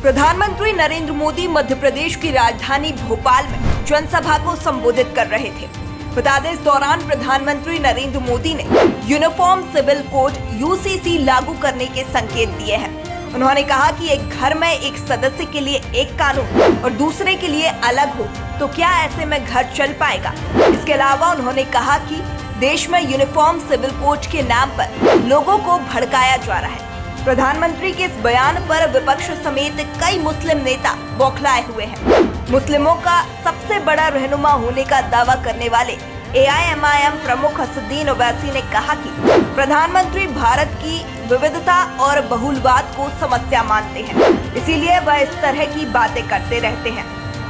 प्रधानमंत्री नरेंद्र मोदी मध्य प्रदेश की राजधानी भोपाल में जनसभा को संबोधित कर रहे थे। बता दें, इस दौरान प्रधानमंत्री नरेंद्र मोदी ने यूनिफॉर्म सिविल कोड यूसीसी लागू करने के संकेत दिए हैं। उन्होंने कहा कि एक घर में एक सदस्य के लिए एक कानून और दूसरे के लिए अलग हो तो क्या ऐसे में घर चल पाएगा। इसके अलावा उन्होंने कहा कि देश में यूनिफॉर्म सिविल कोड के नाम पर लोगों को भड़काया जा रहा है। प्रधानमंत्री के इस बयान पर विपक्ष समेत कई मुस्लिम नेता बौखलाए हुए हैं। मुस्लिमों का सबसे बड़ा रहनुमा होने का दावा करने वाले AIMIM प्रमुख असदुद्दीन ओवैसी ने कहा कि प्रधानमंत्री भारत की विविधता और बहुलवाद को समस्या मानते हैं, इसीलिए वह इस तरह की बातें करते रहते हैं।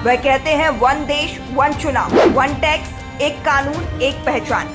वह कहते हैं, वन देश वन चुनाव, वन टैक्स, एक कानून एक पहचान।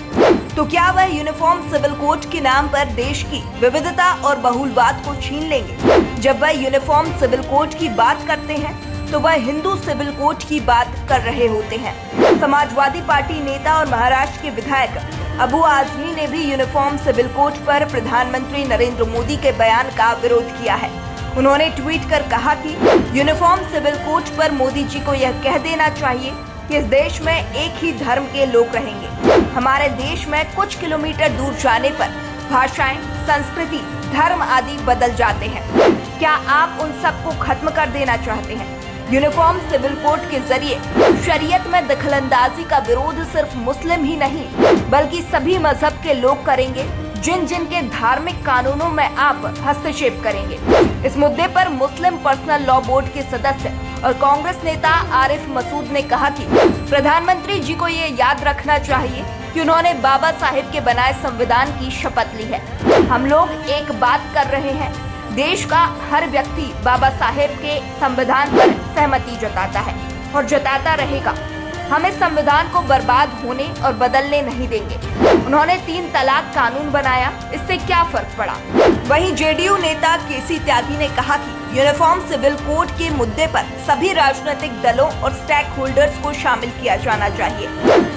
तो क्या वह यूनिफॉर्म सिविल कोड के नाम पर देश की विविधता और बहुलवाद को छीन लेंगे? जब वह यूनिफॉर्म सिविल कोड की बात करते हैं तो वह हिंदू सिविल कोड की बात कर रहे होते हैं। समाजवादी पार्टी नेता और महाराष्ट्र के विधायक अबू आजमी ने भी यूनिफॉर्म सिविल कोड पर प्रधानमंत्री नरेंद्र मोदी के बयान का विरोध किया है। उन्होंने ट्वीट कर कहा कि यूनिफॉर्म सिविल कोड पर मोदी जी को यह कह देना चाहिए कि इस देश में एक ही धर्म के लोग रहेंगे। हमारे देश में कुछ किलोमीटर दूर जाने पर भाषाएं, संस्कृति, धर्म आदि बदल जाते हैं। क्या आप उन सबको खत्म कर देना चाहते हैं? यूनिफॉर्म सिविल कोड के जरिए शरीयत में दखलंदाजी का विरोध सिर्फ मुस्लिम ही नहीं बल्कि सभी मजहब के लोग करेंगे, जिन जिन के धार्मिक कानूनों में आप हस्तक्षेप करेंगे। इस मुद्दे पर मुस्लिम पर्सनल लॉ बोर्ड के सदस्य और कांग्रेस नेता आरिफ मसूद ने कहा कि प्रधानमंत्री जी को ये याद रखना चाहिए कि उन्होंने बाबा साहेब के बनाए संविधान की शपथ ली है। हम लोग एक बात कर रहे हैं, देश का हर व्यक्ति बाबा साहेब के संविधान पर सहमति जताता है और जताता रहेगा। हम इस संविधान को बर्बाद होने और बदलने नहीं देंगे। उन्होंने 3 तलाक कानून बनाया, इससे क्या फर्क पड़ा? वहीं JDU नेता KC त्यागी ने कहा कि यूनिफॉर्म सिविल कोड के मुद्दे पर सभी राजनीतिक दलों और स्टेक होल्डर्स को शामिल किया जाना चाहिए।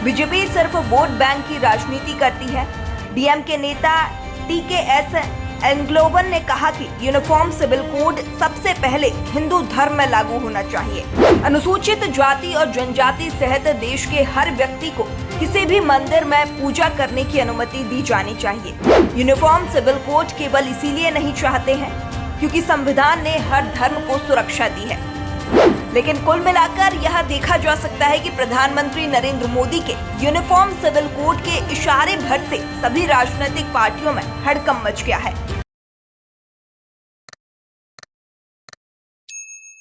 बीजेपी सिर्फ वोट बैंक की राजनीति करती है। DMK नेता TKS एंग्लोवन ने कहा कि यूनिफॉर्म सिविल कोड सबसे पहले हिंदू धर्म में लागू होना चाहिए। अनुसूचित जाति और जनजाति सहित देश के हर व्यक्ति को किसी भी मंदिर में पूजा करने की अनुमति दी जानी चाहिए। यूनिफॉर्म सिविल कोड केवल इसीलिए नहीं चाहते हैं क्योंकि संविधान ने हर धर्म को सुरक्षा दी है। लेकिन कुल मिलाकर यह देखा जा सकता है कि प्रधानमंत्री नरेंद्र मोदी के यूनिफॉर्म सिविल कोड के इशारे भर से सभी राजनीतिक पार्टियों में हड़कंप मच गया है।